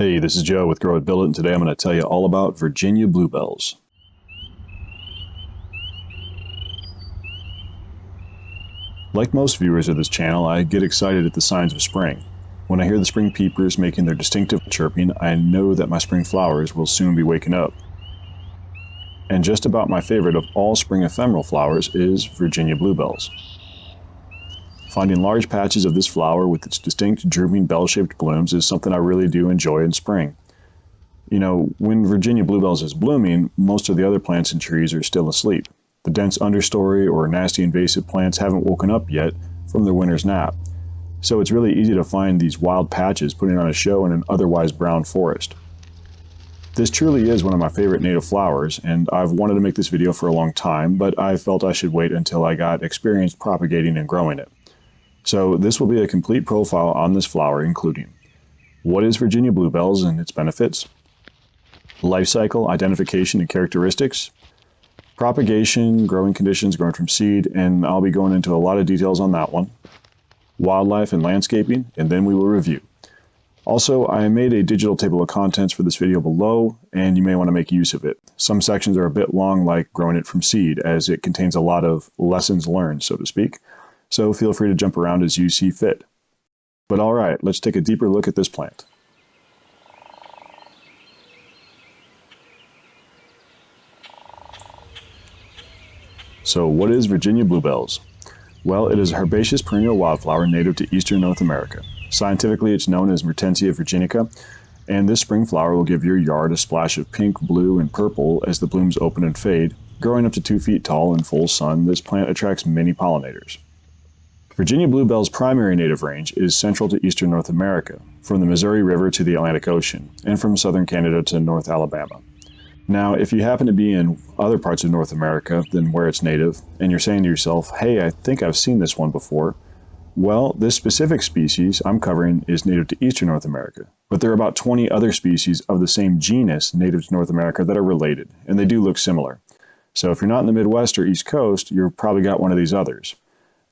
Hey, this is Joe with Grow It Build It, and today I'm going to tell you all about Virginia bluebells. Like most viewers of this channel, I get excited at the signs of spring. When I hear the spring peepers making their distinctive chirping, I know that my spring flowers will soon be waking up. And just about my favorite of all spring ephemeral flowers is Virginia bluebells. Finding large patches of this flower with its distinct drooping bell-shaped blooms is something I really do enjoy in spring. You know, when Virginia bluebells is blooming, most of the other plants and trees are still asleep. The dense understory or nasty invasive plants haven't woken up yet from their winter's nap. So it's really easy to find these wild patches putting on a show in an otherwise brown forest. This truly is one of my favorite native flowers, and I've wanted to make this video for a long time, but I felt I should wait until I got experience propagating and growing it. So this will be a complete profile on this flower, including what is Virginia bluebells and its benefits, life cycle, identification and characteristics, propagation, growing conditions, growing from seed, and I'll be going into a lot of details on that one, wildlife and landscaping, and then we will review. Also, I made a digital table of contents for this video below, and you may want to make use of it. Some sections are a bit long, like growing it from seed, as it contains a lot of lessons learned, so to speak. So feel free to jump around as you see fit. But all right, let's take a deeper look at this plant. So what is Virginia bluebells? Well, it is a herbaceous perennial wildflower native to eastern North America. Scientifically, it's known as Mertensia virginica, and this spring flower will give your yard a splash of pink, blue, and purple as the blooms open and fade. Growing up to 2 feet tall in full sun, this plant attracts many pollinators. Virginia bluebell's primary native range is central to eastern North America, from the Missouri River to the Atlantic Ocean, and from southern Canada to North Alabama. Now, if you happen to be in other parts of North America than where it's native, and you're saying to yourself, hey, I think I've seen this one before, well, this specific species I'm covering is native to eastern North America, but there are about 20 other species of the same genus native to North America that are related, and they do look similar. So if you're not in the Midwest or East Coast, you've probably got one of these others.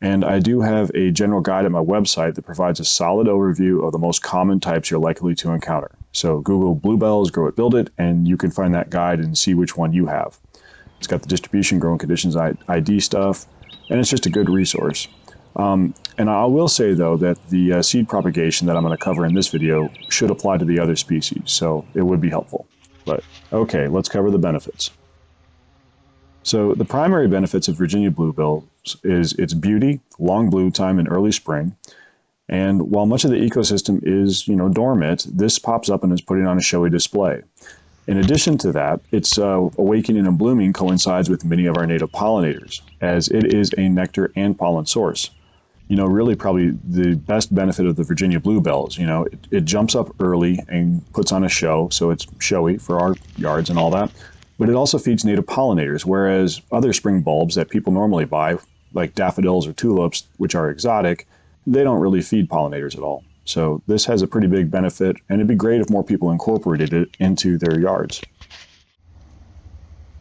And I do have a general guide at my website that provides a solid overview of the most common types you're likely to encounter. So Google Bluebells, Grow It, Build It, and you can find that guide and see which one you have. It's got the distribution, growing conditions, ID stuff, and it's just a good resource. And I will say, though, that the seed propagation that I'm going to cover in this video should apply to the other species, so it would be helpful. But okay, let's cover the benefits. So the primary benefits of Virginia bluebells is its beauty, long bloom time in early spring, and while much of the ecosystem is, dormant, this pops up and is putting on a showy display. In addition to that, its awakening and blooming coincides with many of our native pollinators, as it is a nectar and pollen source. Really probably the best benefit of the Virginia bluebells, it jumps up early and puts on a show, so it's showy for our yards and all that. But it also feeds native pollinators, whereas other spring bulbs that people normally buy, like daffodils or tulips, which are exotic, they don't really feed pollinators at all. So this has a pretty big benefit, and it'd be great if more people incorporated it into their yards.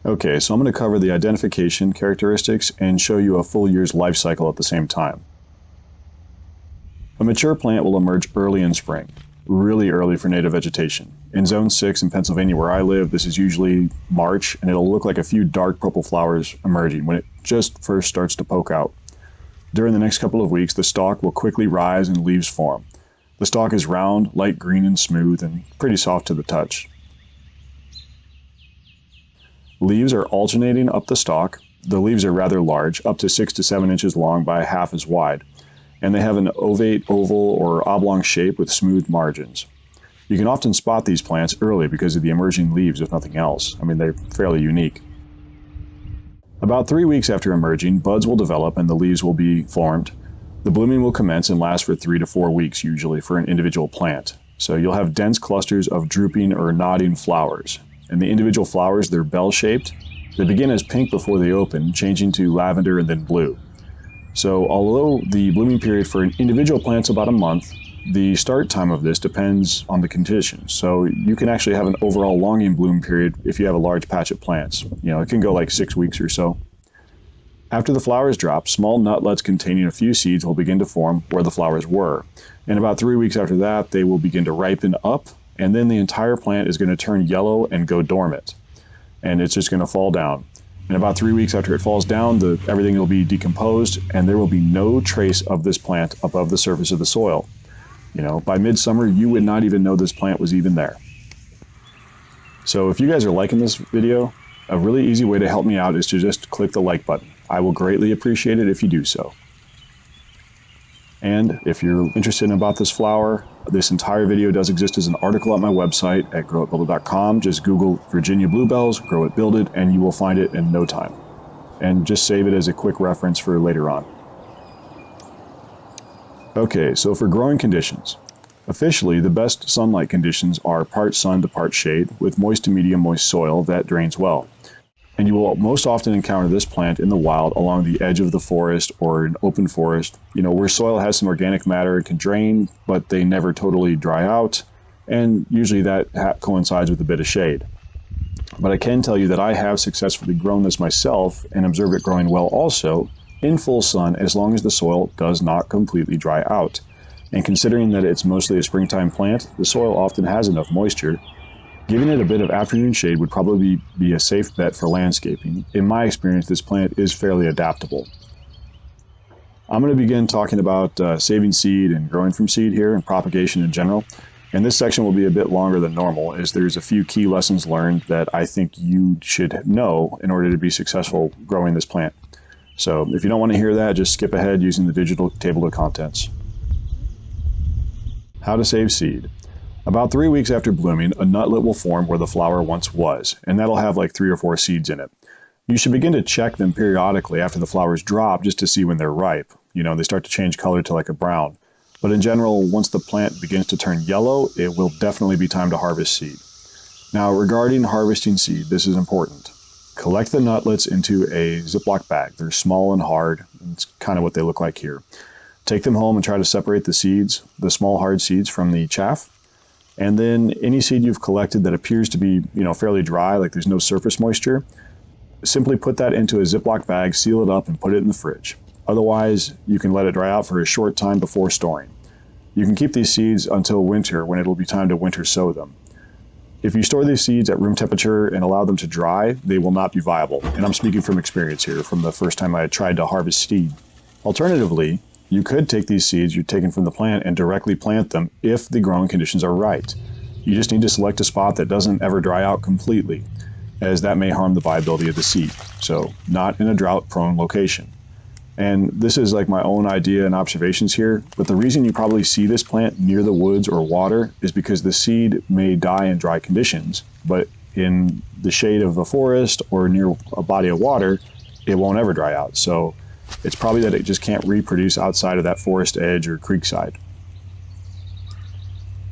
Okay, so I'm going to cover the identification characteristics and show you a full year's life cycle at the same time. A mature plant will emerge early in spring, really early for native vegetation. In Zone 6 in Pennsylvania where I live, this is usually March, and it'll look like a few dark purple flowers emerging when it just first starts to poke out. During the next couple of weeks, the stalk will quickly rise and leaves form. The stalk is round, light green and smooth, and pretty soft to the touch. Leaves are alternating up the stalk. The leaves are rather large, up to 6 to 7 inches long by half as wide, and they have an ovate, oval, or oblong shape with smooth margins. You can often spot these plants early because of the emerging leaves, if nothing else. I mean, they're fairly unique. About 3 weeks after emerging, buds will develop and the leaves will be formed. The blooming will commence and last for 3 to 4 weeks usually for an individual plant. So you'll have dense clusters of drooping or nodding flowers. And the individual flowers, they're bell-shaped. They begin as pink before they open, changing to lavender and then blue. So although the blooming period for an individual plant's about a month, the start time of this depends on the conditions. So you can actually have an overall longing bloom period if you have a large patch of plants. It can go like 6 weeks or so. After the flowers drop, small nutlets containing a few seeds will begin to form where the flowers were. And about 3 weeks after that, they will begin to ripen up and then the entire plant is going to turn yellow and go dormant, and it's just going to fall down. And about 3 weeks after it falls down, everything will be decomposed, and there will be no trace of this plant above the surface of the soil. By midsummer, you would not even know this plant was even there. So if you guys are liking this video, a really easy way to help me out is to just click the like button. I will greatly appreciate it if you do so. And if you're interested about this flower, this entire video does exist as an article at my website at growitbuildit.com. Just Google Virginia Bluebells, Grow It Build It, and you will find it in no time. And just save it as a quick reference for later on. Okay, so for growing conditions. Officially, the best sunlight conditions are part sun to part shade with moist to medium moist soil that drains well. And you will most often encounter this plant in the wild along the edge of the forest or an open forest, where soil has some organic matter and can drain, but they never totally dry out. And usually that coincides with a bit of shade. But I can tell you that I have successfully grown this myself and observed it growing well also in full sun as long as the soil does not completely dry out. And considering that it's mostly a springtime plant, the soil often has enough moisture. Giving it a bit of afternoon shade would probably be a safe bet for landscaping. In my experience, this plant is fairly adaptable. I'm going to begin talking about saving seed and growing from seed here and propagation in general. And this section will be a bit longer than normal as there's a few key lessons learned that I think you should know in order to be successful growing this plant. So if you don't want to hear that, just skip ahead using the digital table of contents. How to save seed. About 3 weeks after blooming, a nutlet will form where the flower once was, and that'll have like 3 or 4 seeds in it. You should begin to check them periodically after the flowers drop just to see when they're ripe. They start to change color to like a brown. But in general, once the plant begins to turn yellow, it will definitely be time to harvest seed. Now, regarding harvesting seed, this is important. Collect the nutlets into a Ziploc bag. They're small and hard. It's kind of what they look like here. Take them home and try to separate the seeds, the small hard seeds, from the chaff. And then any seed you've collected that appears to be, fairly dry, like there's no surface moisture, simply put that into a Ziploc bag, seal it up, and put it in the fridge. Otherwise, you can let it dry out for a short time before storing. You can keep these seeds until winter when it'll be time to winter sow them. If you store these seeds at room temperature and allow them to dry, they will not be viable. And I'm speaking from experience here, from the first time I tried to harvest seed. Alternatively, you could take these seeds you're taking from the plant and directly plant them if the growing conditions are right. You just need to select a spot that doesn't ever dry out completely, as that may harm the viability of the seed. So, not in a drought-prone location. And this is like my own idea and observations here, but the reason you probably see this plant near the woods or water is because the seed may die in dry conditions, but in the shade of a forest or near a body of water, it won't ever dry out. So it's probably that it just can't reproduce outside of that forest edge or creek side.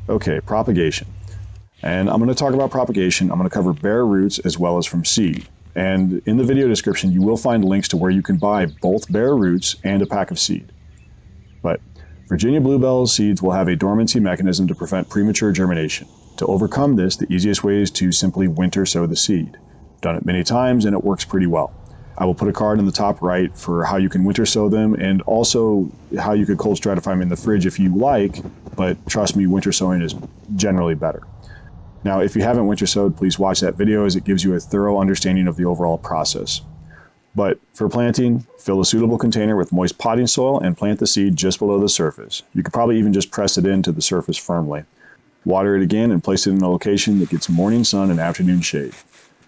Okay, propagation. And I'm going to talk about propagation. I'm going to cover bare roots as well as from seed. And in the video description, you will find links to where you can buy both bare roots and a pack of seed. But Virginia Bluebells seeds will have a dormancy mechanism to prevent premature germination. To overcome this, the easiest way is to simply winter sow the seed. I've done it many times and it works pretty well. I will put a card in the top right for how you can winter sow them and also how you could cold stratify them in the fridge if you like, but trust me, winter sowing is generally better. Now, if you haven't winter sowed, please watch that video as it gives you a thorough understanding of the overall process. But for planting, fill a suitable container with moist potting soil and plant the seed just below the surface. You could probably even just press it into the surface firmly. Water it again and place it in a location that gets morning sun and afternoon shade.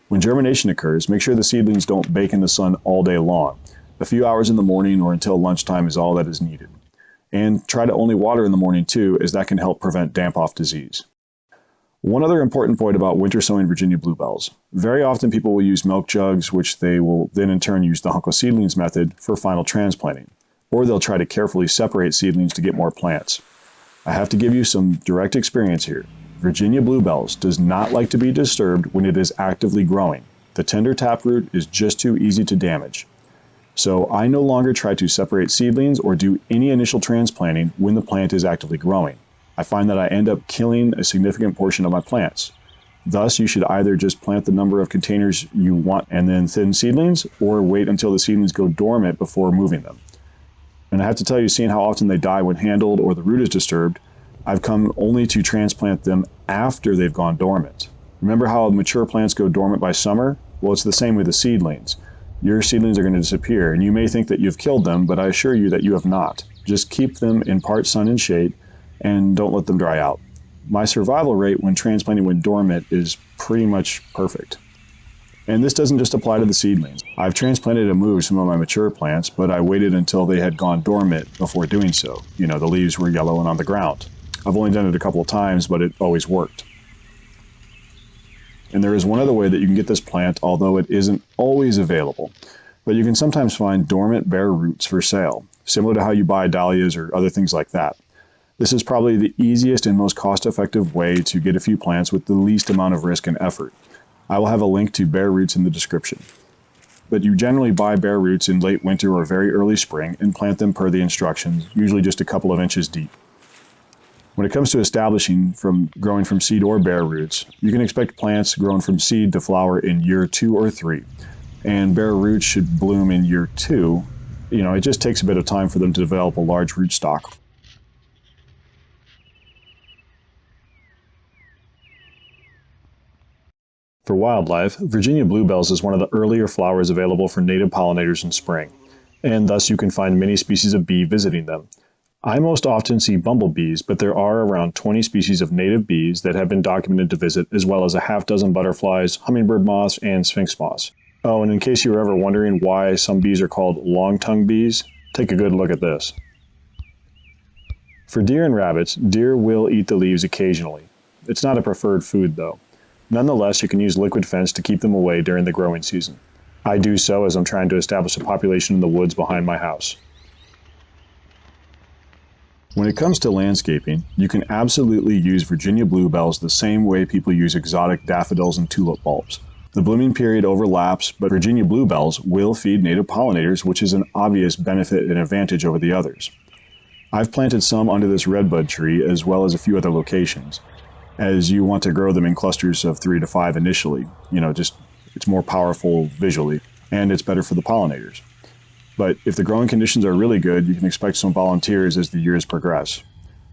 When germination occurs, make sure the seedlings don't bake in the sun all day long. A few hours in the morning or until lunchtime is all that is needed. And try to only water in the morning too, as that can help prevent damp-off disease. One other important point about winter sowing Virginia Bluebells. Very often people will use milk jugs, which they will then in turn use the hunk of seedlings method for final transplanting. Or they'll try to carefully separate seedlings to get more plants. I have to give you some direct experience here. Virginia Bluebells does not like to be disturbed when it is actively growing. The tender taproot is just too easy to damage. So I no longer try to separate seedlings or do any initial transplanting when the plant is actively growing. I find that I end up killing a significant portion of my plants. Thus, you should either just plant the number of containers you want and then thin seedlings, or wait until the seedlings go dormant before moving them. And I have to tell you, seeing how often they die when handled or the root is disturbed, I've come only to transplant them after they've gone dormant. Remember how mature plants go dormant by summer? Well, it's the same with the seedlings. Your seedlings are going to disappear, and you may think that you've killed them, but I assure you that you have not. Just keep them in part sun and shade, and don't let them dry out. My survival rate when transplanting when dormant is pretty much perfect. And this doesn't just apply to the seedlings. I've transplanted and moved some of my mature plants, but I waited until they had gone dormant before doing so. You know, the leaves were yellow and on the ground. I've only done it a couple of times, but it always worked. And there is one other way that you can get this plant, although it isn't always available. But you can sometimes find dormant bare roots for sale, similar to how you buy dahlias or other things like that. This is probably the easiest and most cost-effective way to get a few plants with the least amount of risk and effort. I will have a link to bare roots in the description. But you generally buy bare roots in late winter or very early spring and plant them per the instructions, usually just a couple of inches deep. When it comes to establishing from growing from seed or bare roots, you can expect plants grown from seed to flower in year 2 or 3. And bare roots should bloom in year 2. You know, it just takes a bit of time for them to develop a large rootstock. For wildlife, Virginia bluebells is one of the earlier flowers available for native pollinators in spring, and thus you can find many species of bee visiting them. I most often see bumblebees, but there are around 20 species of native bees that have been documented to visit, as well as a half dozen butterflies, hummingbird moths, and sphinx moths. Oh, and in case you were ever wondering why some bees are called long-tongued bees, take a good look at this. For deer and rabbits, deer will eat the leaves occasionally. It's not a preferred food, though. Nonetheless, you can use liquid fence to keep them away during the growing season. I do so as I'm trying to establish a population in the woods behind my house. When it comes to landscaping, you can absolutely use Virginia bluebells the same way people use exotic daffodils and tulip bulbs. The blooming period overlaps, but Virginia bluebells will feed native pollinators, which is an obvious benefit and advantage over the others. I've planted some under this redbud tree as well as a few other locations, as you want to grow them in clusters of 3 to 5 initially. You know, just it's more powerful visually, and it's better for the pollinators. But if the growing conditions are really good, you can expect some volunteers as the years progress.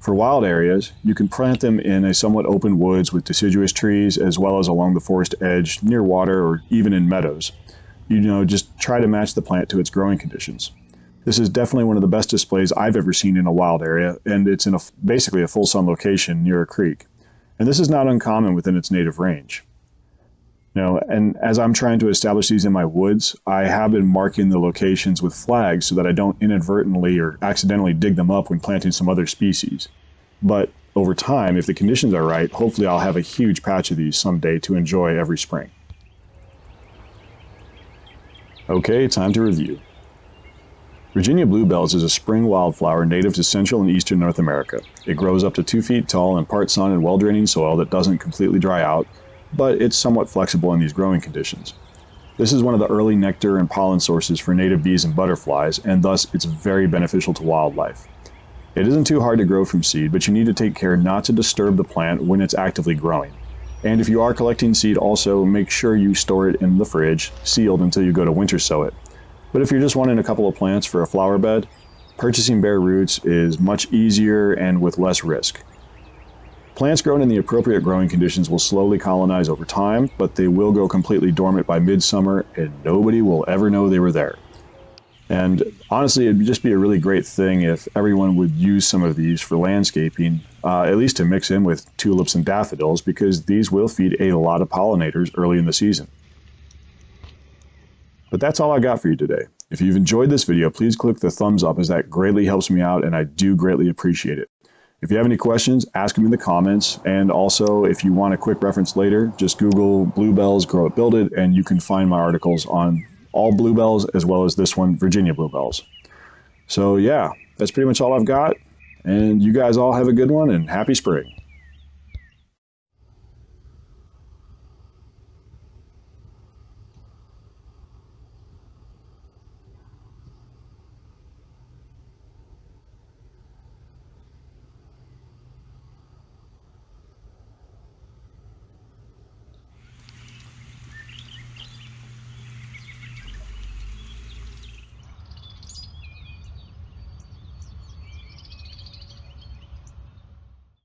For wild areas, you can plant them in a somewhat open woods with deciduous trees, as well as along the forest edge, near water, or even in meadows. You know, just try to match the plant to its growing conditions. This is definitely one of the best displays I've ever seen in a wild area, and it's in basically a full sun location near a creek. And this is not uncommon within its native range. And as I'm trying to establish these in my woods, I have been marking the locations with flags so that I don't inadvertently or accidentally dig them up when planting some other species. But over time, if the conditions are right, hopefully I'll have a huge patch of these someday to enjoy every spring. Okay, time to review. Virginia bluebells is a spring wildflower native to Central and Eastern North America. It grows up to 2 feet tall in part sun and well-draining soil that doesn't completely dry out, but it's somewhat flexible in these growing conditions. This is one of the early nectar and pollen sources for native bees and butterflies, and thus it's very beneficial to wildlife. It isn't too hard to grow from seed, but you need to take care not to disturb the plant when it's actively growing. And if you are collecting seed, also make sure you store it in the fridge, sealed until you go to winter sow it. But if you're just wanting a couple of plants for a flower bed, purchasing bare roots is much easier and with less risk. Plants grown in the appropriate growing conditions will slowly colonize over time, but they will go completely dormant by midsummer and nobody will ever know they were there. And honestly, it'd just be a really great thing if everyone would use some of these for landscaping, at least to mix in with tulips and daffodils, because these will feed a lot of pollinators early in the season. But that's all I got for you today. If you've enjoyed this video, please click the thumbs up, as that greatly helps me out and I do greatly appreciate it. If you have any questions, ask them in the comments, and also if you want a quick reference later, just Google Bluebells Grow It Build It and you can find my articles on all bluebells as well as this one, Virginia bluebells. So yeah, that's pretty much all I've got, and you guys all have a good one and happy spring.